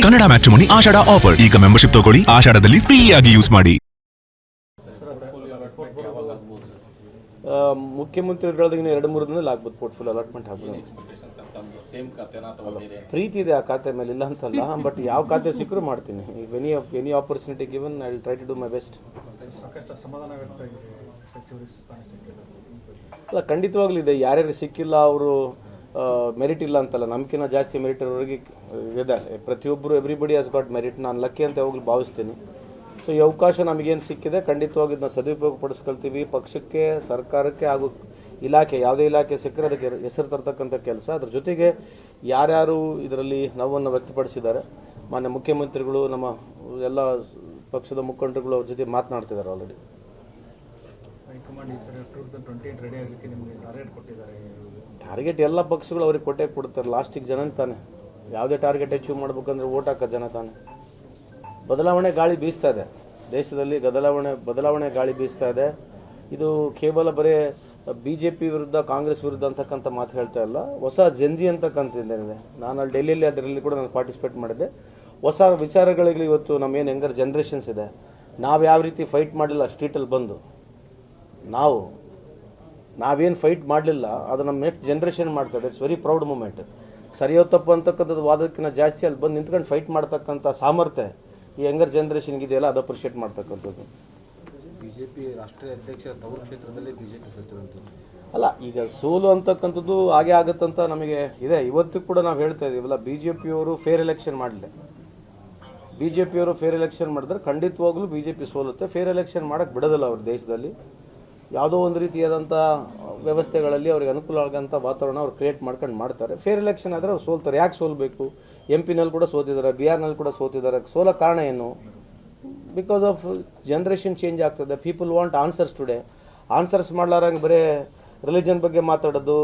Kannada matrimony Ashadha offer. ಈಗ membership ತಗೊಳ್ಳಿ, ಆಷಾಢದಲ್ಲಿ ಫ್ರೀ ಆಗಿ ಯೂಸ್ ಮಾಡಿ. ಮುಖ್ಯಮಂತ್ರಿಗಳಾದಾಗ 2-3 ದಿನದಲ್ಲಿ ಆಗ್ಬೋದು ಪೋರ್ಟ್ಫೋಲಿಯೋ ಅಲಾಟ್ಮೆಂಟ್ ಆಗ್ಬೋದು. ಪ್ರೀತಿ ಇದೆ ಆ ಖಾತೆ ಮೇಲೆ, ಇಲ್ಲ ಅಂತಲ್ಲ, ಬಟ್ ಯಾವ ಖಾತೆ ಸಿಕ್ಕರೂ ಮಾಡ್ತೀನಿ. Any opportunity given I will try to do my best. ಅಲ್ಲ, ಖಂಡಿತವಾಗ್ಲೂ ಇದೆ. ಯಾರ್ಯಾರು ಸಿಕ್ಕಿಲ್ಲ ಅವರು ಮೆರಿಟ್ ಇಲ್ಲ ಅಂತಲ್ಲ, ನಮ್ಕಿನ್ನ ಜಾಸ್ತಿ ಮೆರಿಟ್ ಇರೋರಿಗೆ ಇದೆ. ಪ್ರತಿಯೊಬ್ಬರು ಎವ್ರಿಬಡಿ ಹ್ಯಾಸ್ ಗಾಟ್ ಮೆರಿಟ್. ನಾನು ಲಕ್ಕಿ ಅಂತ ಯಾವಾಗಲೂ ಭಾವಿಸ್ತೀನಿ. ಸೊ ಈ ಅವಕಾಶ ನಮಗೇನು ಸಿಕ್ಕಿದೆ ಖಂಡಿತವಾಗಿ ಇದನ್ನ ಸದುಪಯೋಗ ಪಡಿಸ್ಕೊಳ್ತೀವಿ. ಪಕ್ಷಕ್ಕೆ, ಸರ್ಕಾರಕ್ಕೆ ಹಾಗೂ ಇಲಾಖೆ, ಯಾವುದೇ ಇಲಾಖೆ ಸಿಕ್ಕರೆ ಅದಕ್ಕೆ ಹೆಸರು ತರ್ತಕ್ಕಂಥ ಕೆಲಸ. ಅದ್ರ ಜೊತೆಗೆ ಯಾರ್ಯಾರು ಇದರಲ್ಲಿ ನೋವನ್ನು ವ್ಯಕ್ತಪಡಿಸಿದ್ದಾರೆ, ಮಾನ್ಯ ಮುಖ್ಯಮಂತ್ರಿಗಳು, ನಮ್ಮ ಎಲ್ಲ ಪಕ್ಷದ ಮುಖಂಡರುಗಳು ಅವ್ರ ಜೊತೆ ಮಾತನಾಡ್ತಿದ್ದಾರೆ ಆಲ್ರೆಡಿ. ಟಾರ್ಗೆಟ್ ಎಲ್ಲ ಪಕ್ಷಗಳು ಅವ್ರಿಗೆ ಕೊಡ್ತಾರೆ. ಲಾಸ್ಟಿಗೆ ಜನ ತಾನೆ ಯಾವುದೇ ಟಾರ್ಗೆಟ್ ಅಚೀವ್ ಮಾಡ್ಬೇಕಂದ್ರೆ ಓಟ್ ಹಾಕೋ ಜನ ತಾನೆ. ಬದಲಾವಣೆ ಗಾಳಿ ಬೀಸ್ತಾ ಇದೆ ದೇಶದಲ್ಲಿ, ಬದಲಾವಣೆ ಗಾಳಿ ಬೀಸ್ತಾ ಇದೆ. ಇದು ಕೇವಲ ಬರೀ BJP ವಿರುದ್ಧ, ಕಾಂಗ್ರೆಸ್ ವಿರುದ್ಧ ಅಂತಕ್ಕಂಥ ಮಾತು ಹೇಳ್ತಾ ಇಲ್ಲ. ಹೊಸ ಜೆನ್ಜಿ ಅಂತಕ್ಕಂಥದ್ದೇನಿದೆ, ನಾನು ಅಲ್ಲಿ ಡೆಲ್ಲಿಯಲ್ಲಿ ಅದರಲ್ಲಿ ಕೂಡ ನಾನು ಪಾರ್ಟಿಸಿಪೇಟ್ ಮಾಡಿದ್ದೆ. ಹೊಸ ವಿಚಾರಗಳಿಗೆ ಇವತ್ತು ನಮ್ಮೇನು ಯಂಗರ್ ಜನ್ರೇಷನ್ಸ್ ಇದೆ, ನಾವು ಯಾವ ರೀತಿ ಫೈಟ್ ಮಾಡಲಿಲ್ಲ ಸ್ಟ್ರೀಟಲ್ಲಿ ಬಂದು, ನಾವೇನು ಫೈಟ್ ಮಾಡಲಿಲ್ಲ ಅದು ನಮ್ಮ ನೆಕ್ಸ್ಟ್ ಜನ್ರೇಷನ್ ಮಾಡ್ತಾರೆ. It's very proud moment. ಸರಿಯೋ ತಪ್ಪು ಅಂತಕ್ಕಂಥದ್ದು ವಾದಕ್ಕಿಂತ ಜಾಸ್ತಿ ಅಲ್ಲಿ ಬಂದು ನಿಂತ್ಕೊಂಡು ಫೈಟ್ ಮಾಡ್ತಕ್ಕಂಥ ಸಾಮರ್ಥ್ಯ ಈ ಯಂಗರ್ ಜನ್ರೇಷನ್ಗೆ ಇದೆಯಲ್ಲ, ಅದು ಅಪ್ರಿಷಿಯೇಟ್ ಮಾಡ್ತಕ್ಕಂಥದ್ದು. ಬಿಜೆಪಿ ರಾಷ್ಟ್ರೀಯ ಅಧ್ಯಕ್ಷ ತವರು ಕ್ಷೇತ್ರದಲ್ಲಿ ಬಿಜೆಪಿ ಸೋತಿರುವಂಥದ್ದು ಅಲ್ಲ, ಈಗ ಸೋಲು ಅಂತಕ್ಕಂಥದ್ದು ಹಾಗೆ ಆಗುತ್ತಂತ ನಮಗೆ ಇದೆ. ಇವತ್ತು ಕೂಡ ನಾವು ಹೇಳ್ತಾ ಇದ್ದೀವಲ್ಲ, BJPಯವರು ಫೇರ್ ಎಲೆಕ್ಷನ್ ಮಾಡಲಿ. BJPಯವರು ಫೇರ್ ಎಲೆಕ್ಷನ್ ಮಾಡಿದ್ರೆ ಖಂಡಿತವಾಗ್ಲೂ BJP ಸೋಲುತ್ತೆ. ಫೇರ್ ಎಲೆಕ್ಷನ್ ಮಾಡೋಕ್ಕೆ ಬಿಡೋದಿಲ್ಲ ಅವ್ರ ದೇಶದಲ್ಲಿ. ಯಾವುದೋ ಒಂದು ರೀತಿಯಾದಂಥ ವ್ಯವಸ್ಥೆಗಳಲ್ಲಿ ಅವ್ರಿಗೆ ಅನುಕೂಲ ಆಗೋಂಥ ವಾತಾವರಣ ಅವ್ರು ಕ್ರಿಯೇಟ್ ಮಾಡ್ತಾರೆ. ಫೇರ್ ಎಲೆಕ್ಷನ್ ಆದರೆ ಅವ್ರು ಸೋಲ್ತಾರೆ. ಯಾಕೆ ಸೋಲ್ಬೇಕು? MP-ನಲ್ಲಿ ಕೂಡ ಸೋತಿದ್ದಾರೆ, BR-ನಲ್ಲಿ ಕೂಡ ಸೋತಿದ್ದಾರೆ. ಸೋಲೋ ಕಾರಣ ಏನು? ಬಿಕಾಸ್ ಆಫ್ ಜನ್ರೇಷನ್ ಚೇಂಜ್ ಆಗ್ತದೆ. People want answers today. Answers ಮಾಡ್ಲಾರಂಗೆ ಬರೀ ರಿಲಿಜನ್ ಬಗ್ಗೆ ಮಾತಾಡೋದು,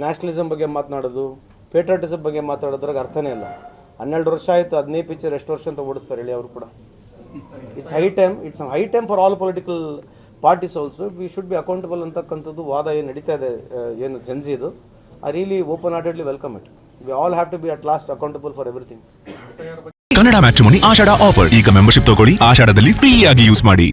ನ್ಯಾಷನಲಿಸಮ್ ಬಗ್ಗೆ ಮಾತನಾಡೋದು, ಪೇಟ್ರಿಯಾಟಿಸಮ್ ಬಗ್ಗೆ ಮಾತಾಡೋದ್ರಾಗ ಅರ್ಥನೇ ಇಲ್ಲ. 12 ವರ್ಷ ಆಯಿತು, 15 ಪಿಕ್ಚರ್ ಎಷ್ಟು ವರ್ಷ ಅಂತ ಓಡಿಸ್ತಾರೆ ಹೇಳಿ ಅವರು ಕೂಡ. It's high time for all political parties also. We should be accountable ಅಂತಕ್ಕಂಥದ್ದು ವಾದ ಏನು ನಡೀತಾ ಇದೆ, ಏನು ಜನ್ಜಿದು, I really open heartedly welcome it. We all have to be at last accountable for everything. Kannada matrimony Ashadha offer. ಈಗ ಮೆಂಬರ್ಶಿಪ್ ತಗೊಳ್ಳಿ, ಆಷಾಢದಲ್ಲಿ ಫ್ರೀ ಆಗಿ ಯೂಸ್ ಮಾಡಿ.